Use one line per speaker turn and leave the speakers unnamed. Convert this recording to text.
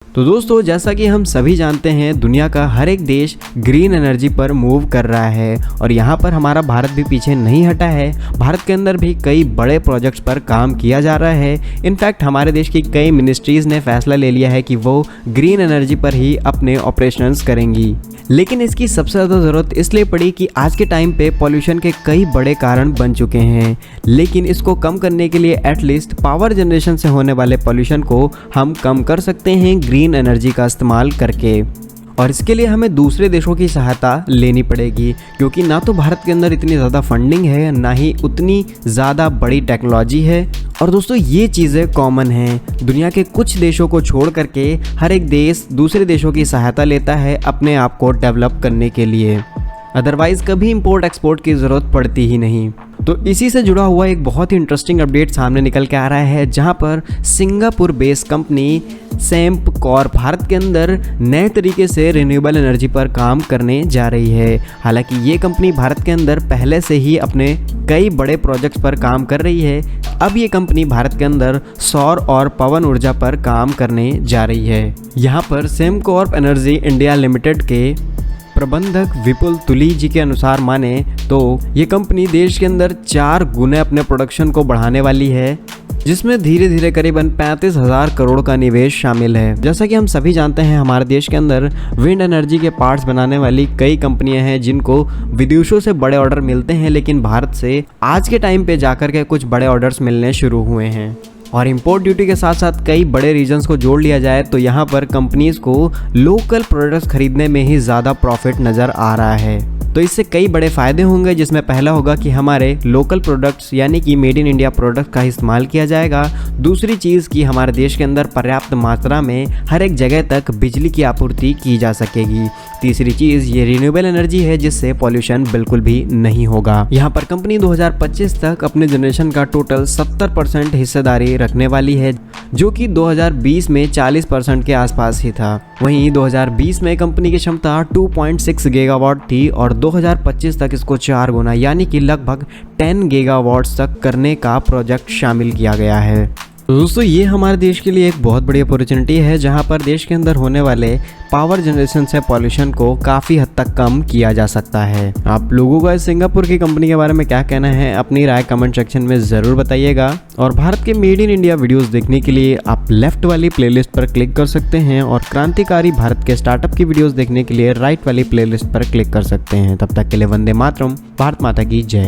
तो दोस्तों, जैसा कि हम सभी जानते हैं, दुनिया का हर एक देश ग्रीन एनर्जी पर मूव कर रहा है और यहाँ पर हमारा भारत भी पीछे नहीं हटा है। भारत के अंदर भी कई बड़े प्रोजेक्ट्स पर काम किया जा रहा है। इनफैक्ट हमारे देश की कई मिनिस्ट्रीज़ ने फैसला ले लिया है कि वो ग्रीन एनर्जी पर ही अपने ऑपरेशंस करेंगी। लेकिन इसकी सबसे ज़्यादा ज़रूरत इसलिए पड़ी कि आज के टाइम पे पॉल्यूशन के कई बड़े कारण बन चुके हैं। लेकिन इसको कम करने के लिए एटलीस्ट पावर जनरेशन से होने वाले पॉल्यूशन को हम कम कर सकते हैं ग्रीन एनर्जी का इस्तेमाल करके। और इसके लिए हमें दूसरे देशों की सहायता लेनी पड़ेगी, क्योंकि ना तो भारत के अंदर इतनी ज़्यादा फंडिंग है, ना ही उतनी ज़्यादा बड़ी टेक्नोलॉजी है। और दोस्तों, ये चीज़ें कॉमन हैं। दुनिया के कुछ देशों को छोड़ करके हर एक देश दूसरे देशों की सहायता लेता है अपने आप को डेवलप करने के लिए। अदरवाइज़ कभी इंपोर्ट एक्सपोर्ट की ज़रूरत पड़ती ही नहीं। तो इसी से जुड़ा हुआ एक बहुत ही इंटरेस्टिंग अपडेट सामने निकल के आ रहा है, जहां पर सिंगापुर बेस्ड कंपनी सेम्पकॉर भारत के अंदर नए तरीके से रिन्यूएबल एनर्जी पर काम करने जा रही है। हालांकि ये कंपनी भारत के अंदर पहले से ही अपने कई बड़े प्रोजेक्ट्स पर काम कर रही है। अब ये कंपनी भारत के अंदर सौर और पवन ऊर्जा पर काम करने जा रही है। यहाँ पर सेम्पकॉर एनर्जी इंडिया लिमिटेड के प्रबंधक विपुल तुली जी के अनुसार माने तो ये कंपनी देश के अंदर 4 गुने अपने प्रोडक्शन को बढ़ाने वाली है, जिसमें धीरे धीरे करीबन 35,000 करोड़ का निवेश शामिल है। जैसा कि हम सभी जानते हैं, हमारे देश के अंदर विंड एनर्जी के पार्ट्स बनाने वाली कई कंपनियां हैं जिनको विदेशों से बड़े ऑर्डर मिलते हैं, लेकिन भारत से आज के टाइम पे जाकर के कुछ बड़े ऑर्डर्स मिलने शुरू हुए हैं। और इंपोर्ट ड्यूटी के साथ साथ कई बड़े रीजन्स को जोड़ लिया जाए तो यहाँ पर कंपनीज़ को लोकल प्रोडक्ट्स खरीदने में ही ज़्यादा प्रॉफिट नज़र आ रहा है। तो इससे कई बड़े फ़ायदे होंगे, जिसमें पहला होगा कि हमारे लोकल प्रोडक्ट्स यानी कि मेड इन इंडिया प्रोडक्ट का इस्तेमाल किया जाएगा। दूसरी चीज़ कि हमारे देश के अंदर पर्याप्त मात्रा में हर एक जगह तक बिजली की आपूर्ति की जा सकेगी। तीसरी चीज़ ये रिन्यूएबल एनर्जी है, जिससे पॉल्यूशन बिल्कुल भी नहीं होगा। यहाँ पर कंपनी 2025 तक अपने जनरेशन का टोटल 70% हिस्सेदारी रखने वाली है, जो कि 2020 में 40% के आसपास ही था। वहीं 2020 में कंपनी की क्षमता 2.6 गीगावाट थी और 2025 तक इसको 4 गुना यानी कि लगभग 10 गीगावाट तक करने का प्रोजेक्ट शामिल किया गया है। तो दोस्तों, ये हमारे देश के लिए एक बहुत बड़ी अपॉर्चुनिटी है, जहां पर देश के अंदर होने वाले पावर जनरेशन से पॉल्यूशन को काफ़ी हद तक कम किया जा सकता है। आप लोगों का इस सिंगापुर की कंपनी के बारे में क्या कहना है, अपनी राय कमेंट सेक्शन में ज़रूर बताइएगा। और भारत के मेड इन इंडिया वीडियोस देखने के लिए आप लेफ्ट वाली प्लेलिस्ट पर क्लिक कर सकते हैं और क्रांतिकारी भारत के स्टार्टअप की वीडियोज़ देखने के लिए राइट वाली प्लेलिस्ट पर क्लिक कर सकते हैं। तब तक के लिए वंदे मातरम, भारत माता की जय।